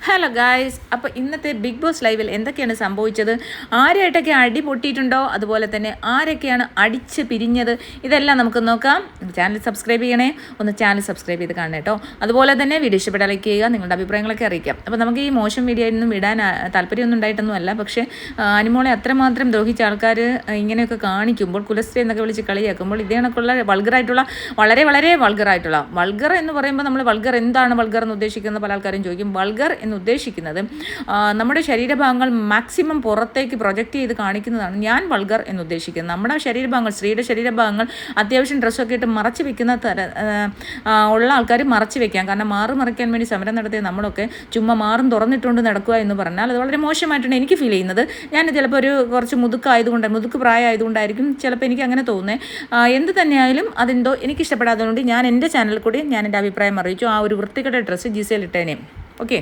Hello guys, അപ്പോൾ ഇന്നത്തെ big boss ലൈവിൽ എന്തൊക്കെയാണ് സംഭവിച്ചത്, ആരായിട്ടൊക്കെ അടി പൊട്ടിയിട്ടുണ്ടോ, അതുപോലെ തന്നെ ആരൊക്കെയാണ് അടിച്ച് പിരിഞ്ഞത്, ഇതെല്ലാം നമുക്ക് നോക്കാം. ചാനൽ സബ്സ്ക്രൈബ് ചെയ്യണേ, ഒന്ന് ചാനൽ സബ്സ്ക്രൈബ് ചെയ്ത് കാണണം കേട്ടോ. അതുപോലെ തന്നെ വീഡിയോ ഇഷ്ടപ്പെട്ടാൽ ലൈക്ക് ചെയ്യുക, നിങ്ങളുടെ അഭിപ്രായങ്ങളൊക്കെ അറിയിക്കാം. അപ്പോൾ നമുക്ക് ഈ മോശം വീഡിയോ ഒന്നും ഇടാൻ താല്പര്യമൊന്നും ഉണ്ടായിട്ടൊന്നും അല്ല, പക്ഷേ അനുമോളെ അത്രമാത്രം ദ്രോഹിച്ച ആൾക്കാർ ഇങ്ങനെയൊക്കെ കാണിക്കുമ്പോൾ, കുലസ്ത്രീ എന്നൊക്കെ വിളിച്ച് കളിയാക്കുമ്പോൾ ഇതേ കണക്കുള്ള വൾഗറായിട്ടുള്ള വളരെ വളരെ വൾഗറായിട്ടുള്ള വൾഗർ എന്ന് പറയുമ്പോൾ നമ്മൾ വൾഗർ എന്താണ് വൾഗർ എന്ന് ഉദ്ദേശിക്കുന്ന പല ആൾക്കാരും ചോദിക്കും. വൾഗർ എന്ന് ഉദ്ദേശിക്കുന്നത് നമ്മുടെ ശരീരഭാഗങ്ങൾ മാക്സിമം പുറത്തേക്ക് പ്രൊജക്റ്റ് ചെയ്ത് കാണിക്കുന്നതാണ് ഞാൻ വൾഗർ എന്ന് ഉദ്ദേശിക്കുന്നത്. നമ്മുടെ ശരീരഭാഗങ്ങൾ, സ്ത്രീയുടെ ശരീരഭാഗങ്ങൾ അത്യാവശ്യം ഡ്രസ്സൊക്കെ ഇട്ട് മറച്ച് വെക്കുന്ന ഉള്ള ആൾക്കാർ മറച്ച് വെക്കാം. കാരണം മറയ്ക്കാൻ വേണ്ടി സമരം നടത്തിയ നമ്മളൊക്കെ ചുമ്മാ മാറും തുറന്നിട്ടുകൊണ്ട് നടക്കുക എന്ന് പറഞ്ഞാൽ അത് വളരെ മോശമായിട്ടാണ് എനിക്ക് ഫീൽ ചെയ്യുന്നത്. ഞാൻ ചിലപ്പോൾ ഒരു കുറച്ച് മുതുക്ക് പ്രായമായതുകൊണ്ടായിരിക്കും ചിലപ്പോൾ എനിക്ക് അങ്ങനെ തോന്നുന്നത്. എന്ത് തന്നെയായാലും അതെന്തോ എനിക്കിഷ്ടപ്പെടാത്തതുകൊണ്ട് ഞാൻ എൻ്റെ ചാനലിൽ കൂടി ഞാൻ എൻ്റെ അഭിപ്രായം അറിയിച്ചു. ആ ഒരു വൃത്തികെട്ട ഡ്രസ്സ് ജിസേൽ ഇട്ടേനെ. ഓക്കെ,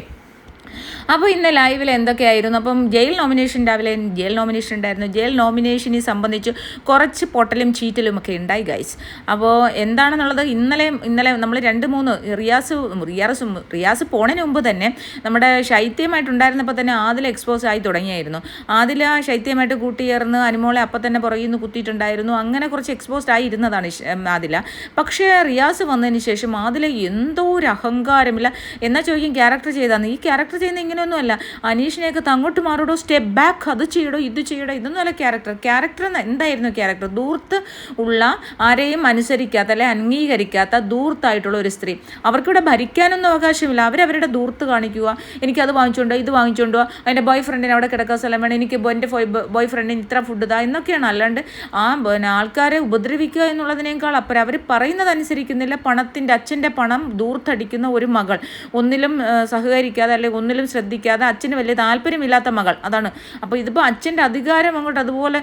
അപ്പോൾ ഇന്ന് ലൈവിൽ എന്തൊക്കെയായിരുന്നു? അപ്പം രാവിലെ ജയിൽ നോമിനേഷൻ ഉണ്ടായിരുന്നു. ജയിൽ നോമിനേഷനെ സംബന്ധിച്ച് കുറച്ച് പൊട്ടലും ചീറ്റലും ഒക്കെ ഉണ്ടായി ഗൈസ്. അപ്പോൾ എന്താണെന്നുള്ളത് ഇന്നലെ നമ്മൾ 2-3 റിയാസ് പോണതിന് മുമ്പ് തന്നെ നമ്മുടെ ശൈത്യമായിട്ടുണ്ടായിരുന്നപ്പോൾ തന്നെ ആദില എക്സ്പോസ് ആയി തുടങ്ങിയായിരുന്നു. ആദില ശൈത്യമായിട്ട് കൂട്ടിയേർന്ന് അനുമോളെ അപ്പം തന്നെ പുറകിൽ നിന്ന് കുത്തിയിട്ടുണ്ടായിരുന്നു. അങ്ങനെ കുറച്ച് എക്സ്പോസ്ഡ് ആയി ഇരുന്നതാണ് ആദില. പക്ഷേ റിയാസ് വന്നതിന് ശേഷം ആദില എന്തോ ഒരു അഹങ്കാരമില്ല എന്നാൽ ചോദിക്കും ക്യാരക്ടർ ചെയ്താന്ന്. ഈ ക്യാരക്ടർ ചെയ്യുന്ന ഇങ്ങനെയൊന്നുമല്ല. അനീഷിനെയൊക്കെ അങ്ങോട്ട് മാറോടോ, സ്റ്റെപ്പ് ബാക്ക്, അത് ചെയ്യടോ, ഇത് ചെയ്യടോ, ഇതൊന്നുമല്ല ക്യാരക്ടർ എന്തായിരുന്നു ക്യാരക്ടർ? ദൂർത്ത് ഉള്ള, ആരെയും അനുസരിക്കാത്ത അല്ലെ അംഗീകരിക്കാത്ത ദൂർത്തായിട്ടുള്ള ഒരു സ്ത്രീ. അവർക്കിവിടെ ഭരിക്കാനൊന്നും അവകാശമില്ല. അവരവരുടെ ദൂർത്ത് കാണിക്കുക. എനിക്കത് വാങ്ങിച്ചുകൊണ്ടോ, ഇത് വാങ്ങിച്ചുകൊണ്ടോ, അതിൻ്റെ ബോയ് ഫ്രണ്ടിനെ അവിടെ കിടക്കാൻ സ്ഥലം വേണം, എനിക്ക് എൻ്റെ ബോയ് ഫ്രണ്ടിന് ഇത്ര ഫുഡ് ഇതാ എന്നൊക്കെയാണ്. അല്ലാണ്ട് ആൾക്കാരെ ഉപദ്രവിക്കുക എന്നുള്ളതിനേക്കാൾ അപ്പുറം അവർ പറയുന്നത് അനുസരിക്കുന്നില്ല. അച്ഛൻ്റെ പണം ദൂർത്തടിക്കുന്ന ഒരു മകൾ, ഒന്നിലും സഹകരിക്കാതെ അല്ലെങ്കിൽ ഒന്നിലും ശ്രദ്ധിക്കാതെ, അച്ഛന് വലിയ താല്പര്യമില്ലാത്ത മകൾ, അതാണ്. അപ്പോൾ ഇതിപ്പോൾ അച്ഛൻ്റെ അധികാരം അങ്ങോട്ട് അതുപോലെ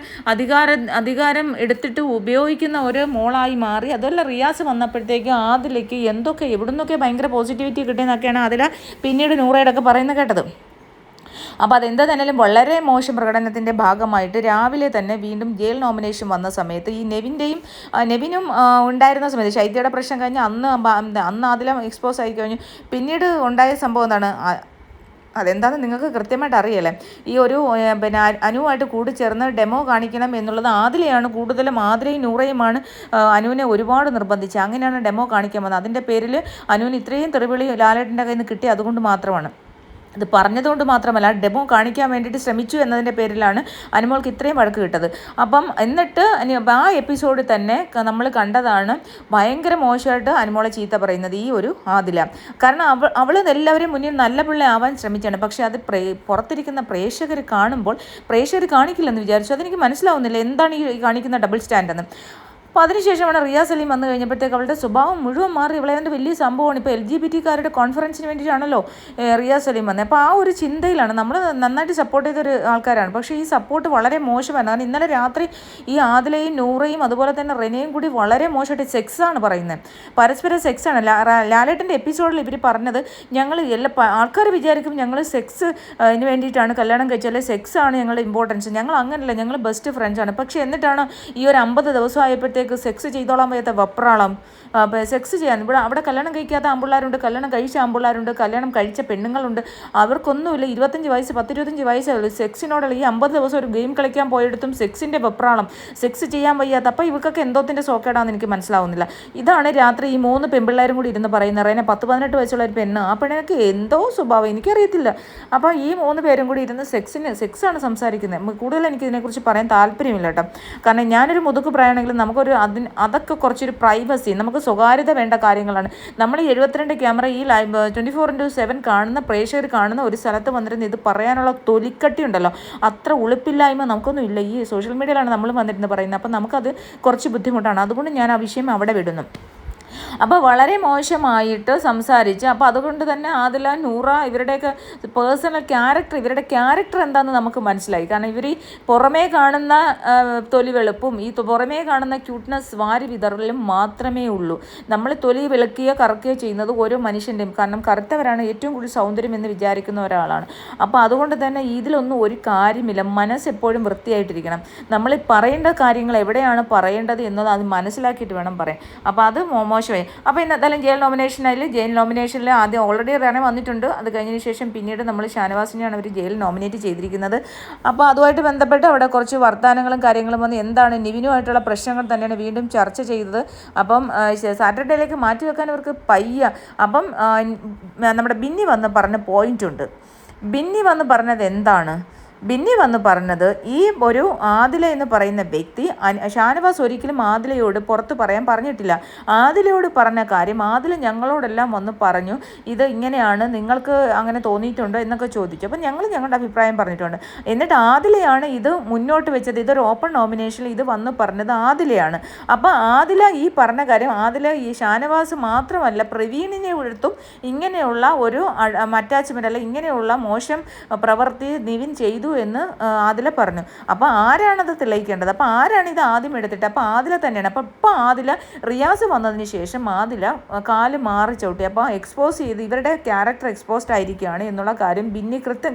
അധികാരം എടുത്തിട്ട് ഉപയോഗിക്കുന്ന ഒരു മോളായി മാറി. അതുപോലെ റിയാസ് വന്നപ്പോഴത്തേക്ക് ആദിലേക്ക് എവിടുന്നൊക്കെ ഭയങ്കര പോസിറ്റിവിറ്റി കിട്ടിയെന്നൊക്കെയാണ് അതിൽ പിന്നീട് നൂറയോടൊക്കെ പറയുന്നത് കേട്ടത്. അപ്പോൾ അതെന്താ തന്നെയാലും വളരെ മോശം പ്രകടനത്തിൻ്റെ ഭാഗമായിട്ട് രാവിലെ തന്നെ വീണ്ടും ജയിൽ നോമിനേഷൻ വന്ന സമയത്ത് ഈ നെവിനും ഉണ്ടായിരുന്ന സമയത്ത് ശൈത്യയുടെ പ്രശ്നം കഴിഞ്ഞ് അന്ന് അതിലും എക്സ്പോസ് ആയി കഴിഞ്ഞു. പിന്നീട് ഉണ്ടായ സംഭവം എന്താണ്? അതെന്താണെന്ന് നിങ്ങൾക്ക് കൃത്യമായിട്ട് അറിയല്ലേ. ഈ ഒരു അനുവായിട്ട് കൂടി ചേർന്ന് ഡെമോ കാണിക്കണം എന്നുള്ളത് കൂടുതലും ആദിലയും നൂറയുമാണ് അനുവിനെ ഒരുപാട് നിർബന്ധിച്ചത്. അങ്ങനെയാണ് ഡെമോ കാണിക്കാൻ വന്നത്. അതിൻ്റെ പേരിൽ അനുവിന് ഇത്രയും തെറിവിളി ലാലേട്ടൻ്റെ കയ്യിൽ നിന്ന് കിട്ടി. അതുകൊണ്ട് മാത്രമാണ്, ഇത് പറഞ്ഞതുകൊണ്ട് മാത്രമല്ല, ഡെമോ കാണിക്കാൻ വേണ്ടിയിട്ട് ശ്രമിച്ചു എന്നതിൻ്റെ പേരിലാണ് അനുമോൾക്ക് ഇത്രയും വഴക്ക് കിട്ടത്. അപ്പം എന്നിട്ട് ആ എപ്പിസോഡിൽ തന്നെ നമ്മൾ കണ്ടതാണ് ഭയങ്കര മോശമായിട്ട് അനുമോളെ ചീത്ത പറയുന്നത് ഈ ഒരു ആദില. കാരണം അവൾ എല്ലാവരും മുന്നിൽ നല്ല പിള്ളേ ആവാൻ ശ്രമിച്ചാണ്. പക്ഷേ അത് പുറത്തിരിക്കുന്ന പ്രേക്ഷകർ കാണുമ്പോൾ പ്രേക്ഷകർ കാണിക്കില്ലെന്ന് വിചാരിച്ചു. അതെനിക്ക് മനസ്സിലാവുന്നില്ല എന്താണ് ഈ കാണിക്കുന്ന ഡബിൾ സ്റ്റാൻഡെന്ന്. അപ്പോൾ അതിനുശേഷമാണ് റിയാസ് സലീം വന്നു കഴിഞ്ഞപ്പോഴത്തേക്ക് അവളുടെ സ്വഭാവം മുഴുവൻ മാറി. ഇവളേൻ്റെ വലിയ സംഭവമാണ്. ഇപ്പോൾ LGBT കോൺഫറൻസിന് വേണ്ടിയിട്ടാണല്ലോ റിയാസ് സലീം വന്നത്. അപ്പോൾ ആ ഒരു ചിന്തയിലാണ് നമ്മൾ നന്നായിട്ട് സപ്പോർട്ട് ചെയ്തൊരു ആൾക്കാരാണ്. പക്ഷേ ഈ സപ്പോർട്ട് വളരെ മോശമാണ്. കാരണം ഇന്നലെ രാത്രി ഈ ആദിലയും നൂറയും അതുപോലെ തന്നെ റെനയും കൂടി വളരെ മോശമായിട്ട് സെക്സാണ് പറയുന്നത്. പരസ്പരം സെക്സാണ്. ലാലേട്ടൻ്റെ എപ്പിസോഡിൽ ഇവർ പറഞ്ഞത് ആൾക്കാർ വിചാരിക്കും ഞങ്ങൾ സെക്സിന് വേണ്ടിയിട്ടാണ് കല്യാണം കഴിച്ചാൽ സെക്സാണ് ഞങ്ങളുടെ ഇമ്പോർട്ടൻസ്. ഞങ്ങൾ അങ്ങനെയല്ല, ഞങ്ങൾ ബെസ്റ്റ് ഫ്രണ്ട്സാണ്. പക്ഷേ എന്നിട്ടാണ് ഈ ഒരു 50 ദിവസം ആയപ്പോഴത്തേക്ക് സെക്സ് ചെയ്തോളാൻ വയ്യാത്ത വെപ്രാളം. സെക്സ് ചെയ്യാൻ അവിടെ കല്യാണം കഴിക്കാത്ത ആമ്പിള്ളാരുണ്ട്, കല്യാണം കഴിച്ച ആമ്പിള്ളാരുണ്ട്, കല്യാണം കഴിച്ച പെണ്ണുങ്ങളുണ്ട്. അവർക്കൊന്നുമില്ല. 25 വയസ്സ് 10-25 വയസ്സുള്ളൂ. സെക്സിനോടുള്ള ഈ 50 ദിവസം ഒരു ഗെയിം കളിക്കാൻ പോയെടുത്തും സെക്സിൻ്റെ വെപ്രാളം, സെക്സ് ചെയ്യാൻ വയ്യാത്ത. അപ്പോൾ ഇവർക്കൊക്കെ എന്തോത്തിൻ്റെ സോക്കേടാണെന്ന് എനിക്ക് മനസ്സിലാവുന്നില്ല. ഇതാണ് രാത്രി ഈ 3 പെൺപിള്ളേരും കൂടി ഇരുന്ന് പറയുന്നത്. റേനെ 10-18 വയസ്സുള്ള ഒരു പെണ്ണ്, ആ പെണ്ണിനൊക്കെ എന്തോ സ്വഭാവം എനിക്കറിയത്തില്ല. അപ്പോൾ ഈ 3 പേരും കൂടി ഇരുന്ന് സെക്സാണ് സംസാരിക്കുന്നത്. കൂടുതൽ എനിക്ക് ഇതിനെക്കുറിച്ച് പറയാൻ താല്പര്യമില്ല കേട്ടോ. കാരണം ഞാനൊരു മുതുക്ക് പ്രായമാണെങ്കിലും അതൊക്കെ കുറച്ചൊരു പ്രൈവസി, നമുക്ക് സ്വകാര്യത വേണ്ട കാര്യങ്ങളാണ്. നമ്മൾ ഈ 72 ക്യാമറ ഈ ലൈവ് 24/7 കാണുന്ന പ്രേക്ഷകർ കാണുന്ന ഒരു സ്ഥലത്ത് വന്നിരുന്ന് ഇത് പറയാനുള്ള തൊലിക്കട്ടി ഉണ്ടല്ലോ, അത്ര ഉളുപ്പില്ലായ്മ നമുക്കൊന്നും ഇല്ല. ഈ സോഷ്യൽ മീഡിയയിലാണ് നമ്മൾ വന്നിരുന്ന് പറയുന്നത്. അപ്പം നമുക്കത് കുറച്ച് ബുദ്ധിമുട്ടാണ്. അതുകൊണ്ട് ഞാൻ ആ വിഷയം അവിടെ വിടുന്നു. അപ്പോൾ വളരെ മോശമായിട്ട് സംസാരിച്ച്. അപ്പോൾ അതുകൊണ്ട് തന്നെ ആദില, നൂറ ഇവരുടെയൊക്കെ പേഴ്സണൽ ഇവരുടെ ക്യാരക്ടർ എന്താണെന്ന് നമുക്ക് മനസ്സിലായി. കാരണം ഇവർ ഈ പുറമേ കാണുന്ന തൊലി വെളുപ്പും ഈ പുറമേ കാണുന്ന ക്യൂട്ട്നെസ് വാരി വിതറലും മാത്രമേ ഉള്ളൂ. നമ്മൾ തൊലി വെളുക്കുകയോ കറക്കുകയോ ചെയ്യുന്നത് ഓരോ മനുഷ്യൻ്റെയും, കാരണം കറുത്തവരാണ് ഏറ്റവും കൂടുതൽ സൗന്ദര്യം എന്ന് വിചാരിക്കുന്ന ഒരാളാണ്. അപ്പോൾ അതുകൊണ്ട് തന്നെ ഇതിലൊന്നും ഒരു കാര്യമില്ല. മനസ്സെപ്പോഴും വൃത്തിയായിട്ടിരിക്കണം. നമ്മൾ പറയേണ്ട കാര്യങ്ങൾ എവിടെയാണ് പറയേണ്ടത് എന്നത് അത് മനസ്സിലാക്കിയിട്ട് വേണം പറയാൻ. അപ്പോൾ അത് മോശമായി. അപ്പോൾ ഇന്ന് എന്തായാലും ജയിൽ നോമിനേഷനിൽ ആദ്യം ഓൾറെഡി റണ വന്നിട്ടുണ്ട്. അത് കഴിഞ്ഞതിന് ശേഷം പിന്നീട് നമ്മൾ ഷാനവാസിനെയാണ് അവർ ജയിൽ നോമിനേറ്റ് ചെയ്തിരിക്കുന്നത്. അപ്പോൾ അതുമായിട്ട് ബന്ധപ്പെട്ട് അവിടെ കുറച്ച് വർത്തമാനങ്ങളും കാര്യങ്ങളും വന്ന് എന്താണ് നിവിനുമായിട്ടുള്ള പ്രശ്നങ്ങൾ തന്നെയാണ് വീണ്ടും ചർച്ച ചെയ്തത്. അപ്പം സാറ്റർഡേയിലേക്ക് മാറ്റി വെക്കാൻ ഇവർക്ക് പയ്യ. അപ്പം നമ്മുടെ ബിന്നി വന്ന് പറഞ്ഞ പോയിന്റ് ഉണ്ട്. ബിന്നി വന്ന് പറഞ്ഞത് എന്താണ്? ബിന്നി വന്ന് പറഞ്ഞത് ഈ ഒരു ആദില എന്ന് പറയുന്ന വ്യക്തി ഷാനവാസ് ഒരിക്കലും ആദിലയോട് പുറത്ത് പറയാൻ പറഞ്ഞിട്ടില്ല. ആദിലയോട് പറഞ്ഞ കാര്യം ആദില ഞങ്ങളോടെല്ലാം വന്ന് പറഞ്ഞു, ഇത് ഇങ്ങനെയാണ്, നിങ്ങൾക്ക് അങ്ങനെ തോന്നിയിട്ടുണ്ടോ എന്നൊക്കെ ചോദിച്ചു. അപ്പം ഞങ്ങൾ ഞങ്ങളുടെ അഭിപ്രായം പറഞ്ഞിട്ടുണ്ട്. എന്നിട്ട് ആദിലയാണ് ഇത് മുന്നോട്ട് വെച്ചത്. ഇതൊരു ഓപ്പൺ നോമിനേഷനിൽ ഇത് വന്ന് പറഞ്ഞത് ആദിലയാണ്. അപ്പോൾ ആദില ഈ പറഞ്ഞ കാര്യം ആദില ഈ ഷാനവാസ് മാത്രമല്ല പ്രവീണിനെ എടുത്തും ഇങ്ങനെയുള്ള ഒരു അറ്റാച്ച്മെൻ്റ് അല്ല ഇങ്ങനെയുള്ള മോശം പ്രവൃത്തി നിവിൻ ചെയ്തു എന്ന് ആദില പറഞ്ഞു. അപ്പോൾ ആരാണത് തെളിയിക്കേണ്ടത്? അപ്പോൾ ആരാണ് ഇത് ആദ്യം എടുത്തിട്ട്? അപ്പോൾ ആദില തന്നെയാണ്. അപ്പോൾ ഇപ്പോൾ ആദില റിയാസ് വന്നതിന് ശേഷം ആദില കാല് മാറി ചവിട്ടി. അപ്പോൾ എക്സ്പോസ് ചെയ്ത് ഇവരുടെ ക്യാരക്ടർ എക്സ്പോസ്ഡ് ആയിരിക്കുകയാണ് എന്നുള്ള കാര്യം ബിന്നി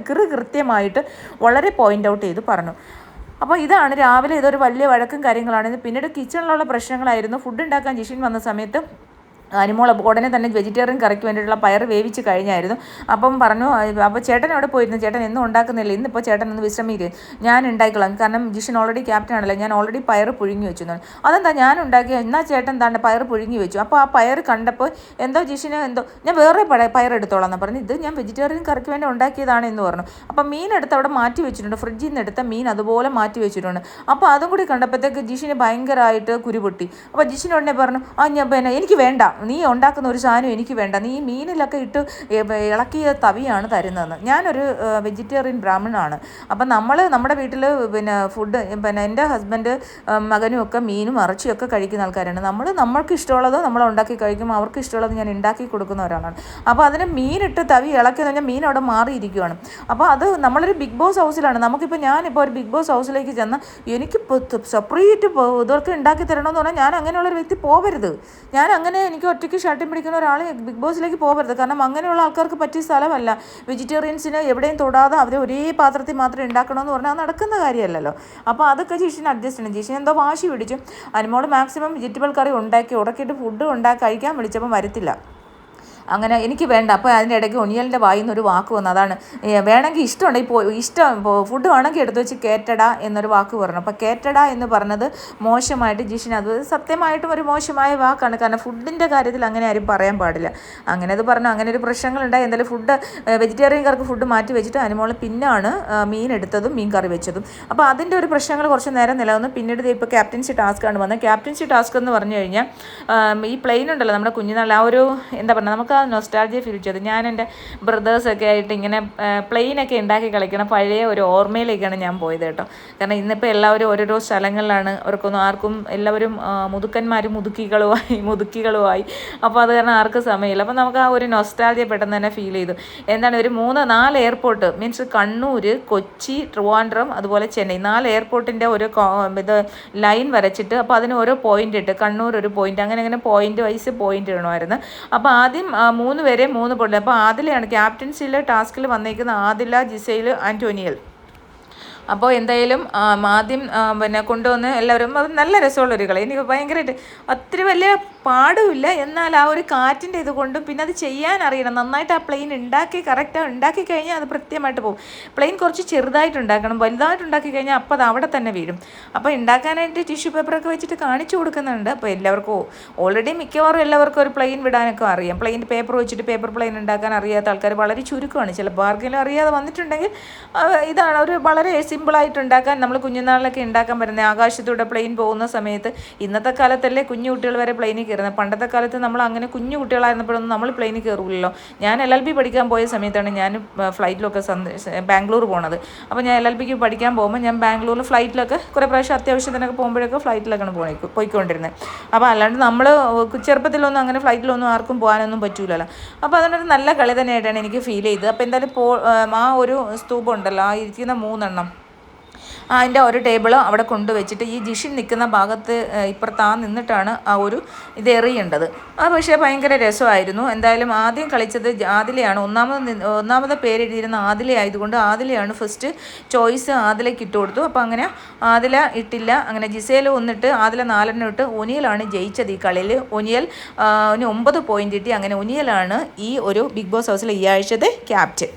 കൃത്യമായിട്ട് വളരെ പോയിൻ്റ് ഔട്ട് ചെയ്ത് പറഞ്ഞു. അപ്പോൾ ഇതാണ് രാവിലെ ഇതൊരു വലിയ വഴക്കും കാര്യങ്ങളാണ്. പിന്നീട് കിച്ചണിലുള്ള പ്രശ്നങ്ങളായിരുന്നു. ഫുഡ് ഉണ്ടാക്കാൻ ജിഷിൻ വന്ന സമയത്ത് അനുമോൾ ഉടനെ തന്നെ വെജിറ്റേറിയൻ കറിക്ക് വേണ്ടിയിട്ടുള്ള പയർ വേവിച്ച് കഴിഞ്ഞായിരുന്നു. അപ്പം പറഞ്ഞു, അപ്പോൾ ചേട്ടൻ അവിടെ പോയിരുന്നു, ചേട്ടൻ എന്നും ഉണ്ടാക്കുന്നില്ല, ഇന്നിപ്പോൾ ചേട്ടൻ ഒന്ന് വിശ്രമിക്കുക, ഞാൻ ഉണ്ടാക്കിക്കൊള്ളാം, കാരണം ജിഷൻ ഓൾറെഡി ക്യാപ്റ്റൻ ആണല്ലോ, ഞാൻ ഓൾറെഡി പയർ പുഴുങ്ങി വെച്ചു. അതെന്താ ഞാൻ ഉണ്ടാക്കിയ എന്നാൽ ചേട്ടൻ താണ്ട് പയർ പുഴുങ്ങി വെച്ചു. അപ്പോൾ ആ പയർ കണ്ടപ്പോൾ എന്തോ ജിഷിന് ഞാൻ വേറെ പയർ എടുത്തോളാം എന്ന് പറഞ്ഞു. ഇത് ഞാൻ വെജിറ്റേറിയൻ കറിക്ക് വേണ്ടി ഉണ്ടാക്കിയതാണ് എന്ന് പറഞ്ഞു. അപ്പോൾ മീൻ എടുത്ത് അവിടെ മാറ്റി വെച്ചിട്ടുണ്ട്, ഫ്രിഡ്ജിൽ നിന്ന് എടുത്ത മീൻ അതുപോലെ മാറ്റി വെച്ചിട്ടുണ്ട്. അപ്പോൾ അതും കൂടി കണ്ടപ്പോഴത്തേക്ക് ജിഷിന് ഭയങ്കരമായിട്ട് കുരുപൊട്ടി. അപ്പോൾ ജിഷിന് ഉടനെ പറഞ്ഞു, ഞാൻ എനിക്ക് വേണ്ട, നീ ഉണ്ടാക്കുന്ന ഒരു സാധനം എനിക്ക് വേണ്ട, നീ മീനിലൊക്കെ ഇട്ട് ഇളക്കിയ തവിയാണ് തരുന്നതെന്ന്. ഞാനൊരു വെജിറ്റേറിയൻ ബ്രാഹ്മണാണ്. അപ്പം നമ്മുടെ വീട്ടിൽ ഫുഡ് എൻ്റെ ഹസ്ബൻഡ് മകനും ഒക്കെ മീനും ഇറച്ചിയൊക്കെ കഴിക്കുന്ന ആൾക്കാരാണ്. നമ്മൾക്ക് ഇഷ്ടമുള്ളത് നമ്മൾ ഉണ്ടാക്കി കഴിക്കുമ്പോൾ അവർക്ക് ഇഷ്ടമുള്ളത് ഞാൻ ഉണ്ടാക്കി കൊടുക്കുന്ന ഒരാളാണ്. അപ്പോൾ അതിന് മീനിട്ട് തവി ഇളക്കിയെന്ന് പറഞ്ഞാൽ മീൻ അവിടെ മാറിയിരിക്കുകയാണ്. അപ്പോൾ അത് നമ്മളൊരു ബിഗ് ബോസ് ഹൗസിലാണ്. നമുക്കിപ്പോൾ ഞാനിപ്പോൾ ഒരു ബിഗ് ബോസ് ഹൗസിലേക്ക് ചെന്നാൽ എനിക്ക് സെപ്പറേറ്റ് ഇതൊക്കെ ഉണ്ടാക്കി തരണമെന്ന് പറഞ്ഞാൽ ഞാൻ അങ്ങനെയുള്ളൊരു വ്യക്തി പോകരുത്. ഞാൻ അങ്ങനെ എനിക്ക് ഒറ്റയ്ക്ക് ഷർട്ടും പിടിക്കുന്ന ഒരാൾ ബിഗ് ബോസിലേക്ക് പോകരുത്. കാരണം അങ്ങനെയുള്ള ആൾക്കാർക്ക് പറ്റിയ സ്ഥലമല്ല. വെജിറ്റേറിയൻസിന് എവിടെയും തൊടാതെ അവർ ഒരേ പാത്രത്തിൽ മാത്രം ഉണ്ടാക്കണമെന്ന് പറഞ്ഞാൽ അത് നടക്കുന്ന കാര്യമല്ലല്ലോ. അപ്പോൾ അതൊക്കെ ജിഷിന് അഡ്ജസ്റ്റ് ചെയ്യണം. ജിഷിന് എന്തോ വാശി പിടിച്ചു. അനുമോൾ മാക്സിമം വെജിറ്റബിൾ കറി ഉടക്കിയിട്ട് ഫുഡ് കഴിക്കാൻ വിളിച്ചപ്പോൾ വരത്തില്ല. അങ്ങനെ എനിക്ക് വേണ്ട. അപ്പോൾ അതിൻ്റെ ഇടയ്ക്ക് ഒണിയലിൻ്റെ വായിൽ നിന്നൊരു വാക്ക് വന്നു. അതാണ് വേണമെങ്കിൽ ഇഷ്ടം ഫുഡ് വേണമെങ്കിൽ എടുത്ത് വെച്ച് കേറ്റടാ എന്നൊരു വാക്ക് പറഞ്ഞു. അപ്പോൾ കേറ്റടാ എന്ന് പറഞ്ഞത് മോശമായിട്ട് ജിഷിന് അത് സത്യമായിട്ടും ഒരു മോശമായ വാക്കാണ്. കാരണം ഫുഡിൻ്റെ കാര്യത്തിൽ അങ്ങനെ ആരും പറയാൻ പാടില്ല. അങ്ങനെ അത് പറഞ്ഞു. അങ്ങനെ ഒരു പ്രശ്നങ്ങളുണ്ടായി. എന്തായാലും വെജിറ്റേറിയൻകാർക്ക് ഫുഡ് മാറ്റി വെച്ചിട്ട് അനുമോൾ പിന്നാണ് മീൻ എടുത്തതും മീൻ കറി വെച്ചതും. അപ്പോൾ അതിൻ്റെ ഒരു പ്രശ്നങ്ങൾ കുറച്ച് നേരം നിലനിന്നു. പിന്നീട് ഇപ്പോൾ ക്യാപ്റ്റൻസി ടാസ്ക്കാണ് വന്നത്. ക്യാപ്റ്റൻസി ടാസ്ക് എന്ന് പറഞ്ഞു കഴിഞ്ഞാൽ ഈ പ്ലെയിൻ ഉണ്ടല്ലോ നമ്മുടെ കുഞ്ഞുനാളിൽ ആ ഒരു എന്താ പറയുക നമുക്ക് നൊസ്റ്റാൾജിയ ഫീൽ ചെയ്തു. ഞാൻ എൻ്റെ ബ്രദേഴ്സൊക്കെ ആയിട്ട് ഇങ്ങനെ പ്ലെയിനൊക്കെ ഉണ്ടാക്കി കളിക്കണം പഴയ ഒരു ഓർമ്മയിലേക്കാണ് ഞാൻ പോയത് കേട്ടോ. കാരണം ഇന്നിപ്പോൾ എല്ലാവരും ഓരോരോ സ്ഥലങ്ങളിലാണ്. ആർക്കും എല്ലാവരും മുതുക്കികളുമായി. അപ്പോൾ അത് കാരണം ആർക്കും സമയമില്ല. അപ്പോൾ നമുക്ക് ആ ഒരു നൊസ്റ്റാൾജിയ പെട്ടെന്ന് തന്നെ ഫീൽ ചെയ്തു. എന്താണ് ഒരു 3-4 എയർപോർട്ട് മീൻസ് കണ്ണൂർ, കൊച്ചി, ട്രിവാൻഡ്രം അതുപോലെ ചെന്നൈ 4 എയർപോർട്ടിൻ്റെ ഒരു ലൈൻ വരച്ചിട്ട് അപ്പോൾ അതിന് ഓരോ പോയിൻ്റ് ഇട്ട് കണ്ണൂർ ഒരു പോയിൻ്റ് അങ്ങനെ പോയിൻ്റ് വൈസ് പോയിൻ്റ് ഇടണമായിരുന്നു. അപ്പോൾ ആദ്യം 3 പേരെ 3 പോയിന്റ്. അപ്പോൾ ആദിലയാണ് ക്യാപ്റ്റൻസിയിലെ ടാസ്കിൽ വന്നേക്കുന്ന ആദില, ജിസൈൽ, ആൻ്റോണിയൽ. അപ്പോൾ എന്തായാലും ആദ്യം കൊണ്ടുവന്ന് എല്ലാവരും അത് നല്ല രസമുള്ളൊരു കളി. എനിക്ക് ഭയങ്കരമായിട്ട് അത്ര വലിയ പാടുമില്ല. എന്നാൽ ആ ഒരു കാറ്റിൻ്റെ ഇത് കൊണ്ടും പിന്നെ അത് ചെയ്യാൻ അറിയണം. നന്നായിട്ട് ആ പ്ലെയിൻ ഉണ്ടാക്കി കഴിഞ്ഞാൽ അത് കൃത്യമായിട്ട് പോകും. പ്ലെയിൻ കുറച്ച് ചെറുതായിട്ട് ഉണ്ടാക്കണം. വലുതായിട്ട് ഉണ്ടാക്കി കഴിഞ്ഞാൽ അപ്പോൾ അത് അവിടെ തന്നെ വീഴും. അപ്പോൾ ഉണ്ടാക്കാനായിട്ട് ടിഷ്യൂ പേപ്പറൊക്കെ വെച്ചിട്ട് കാണിച്ചു കൊടുക്കുന്നുണ്ട്. അപ്പോൾ എല്ലാവർക്കും ഓൾറെഡി മിക്കവാറും എല്ലാവർക്കും ഒരു പ്ലെയിൻ വിടാനൊക്കെ അറിയാം. പേപ്പർ വെച്ചിട്ട് പേപ്പർ പ്ലെയിൻ ഉണ്ടാക്കാൻ അറിയാത്ത ആൾക്കാർ വളരെ ചുരുക്കമാണ്. ചിലപ്പോൾ ആർക്കെങ്കിലും അറിയാതെ വന്നിട്ടുണ്ടെങ്കിൽ ഇതാണ് ഒരു വളരെ സിമ്പിളായിട്ട് ഉണ്ടാക്കാൻ നമ്മൾ കുഞ്ഞുനാളിലൊക്കെ ഉണ്ടാക്കാൻ പറ്റുന്നത്. ആകാശത്തൂടെ പ്ലെയിൻ പോകുന്ന സമയത്ത് ഇന്നത്തെ കാലത്തല്ലേ കുഞ്ഞു കുട്ടികൾ വരെ പ്ലെയിനിൽ കയറുന്നത്. പണ്ടത്തെ കാലത്ത് നമ്മൾ അങ്ങനെ കുഞ്ഞു കുട്ടികളായിരുന്നപ്പോഴൊന്നും നമ്മൾ പ്ലെയിനിൽ കയറില്ലല്ലോ. ഞാൻ LLB പഠിക്കാൻ പോയ സമയത്താണ് ഞാൻ ഫ്ലൈറ്റിലൊക്കെ ബാംഗ്ലൂർ പോണത്. അപ്പോൾ ഞാൻ LLBക്ക് പഠിക്കാൻ പോകുമ്പോൾ ഞാൻ ബാംഗ്ലൂരിൽ ഫ്ലൈറ്റിലൊക്കെ കുറേ പ്രാവശ്യം അത്യാവശ്യത്തിനൊക്കെ പോകുമ്പോഴൊക്കെ ഫ്ലൈറ്റിലൊക്കെയാണ് പോയിക്കൊണ്ടിരുന്നത്. അപ്പോൾ അല്ലാണ്ട് നമ്മൾ ചെറുപ്പത്തിലൊന്നും അങ്ങനെ ഫ്ലൈറ്റിലൊന്നും ആർക്കും പോകാനൊന്നും പറ്റൂലല്ലോ. അപ്പോൾ അതുകൊണ്ടൊരു നല്ല കളി തന്നെയായിട്ടാണ് എനിക്ക് ഫീൽ ചെയ്തത്. അപ്പോൾ എന്തായാലും ആ ഒരു സ്തൂപം ഉണ്ടല്ലോ, ആ ഇരിക്കുന്ന 3 എണ്ണം അതിൻ്റെ ഒരു ടേബിള് അവിടെ കൊണ്ടുവച്ചിട്ട് ഈ ജിഷിൻ നിൽക്കുന്ന ഭാഗത്ത് ഇപ്പുറത്ത് നിന്നിട്ടാണ് ആ ഒരു ഇത് എറിയേണ്ടത്. പക്ഷേ ഭയങ്കര രസമായിരുന്നു. എന്തായാലും ആദ്യം കളിച്ചത് ആദിലയാണ്. ഒന്നാമത് പേരെഴുതിയിരുന്ന ആദില ആയതുകൊണ്ട് ആദിലയാണ് ഫസ്റ്റ് ചോയ്സ്. ആദിലയ്ക്ക് ഇട്ട് കൊടുത്തു. അപ്പോൾ അങ്ങനെ ആദില ഇട്ടില്ല. അങ്ങനെ ജിസേൽ ഒന്നിട്ട് ആദില 4 ഇട്ട് ഒനിയലാണ് ജയിച്ചത് ഈ കളിയിൽ. ഒനിയൽ 9 പോയിന്റ് കിട്ടി. അങ്ങനെ ഒനിയലാണ് ഈ ഒരു ബിഗ് ബോസ് ഹൗസിലെ ഈ ആഴ്ചത്തെ ക്യാപ്റ്റൻ.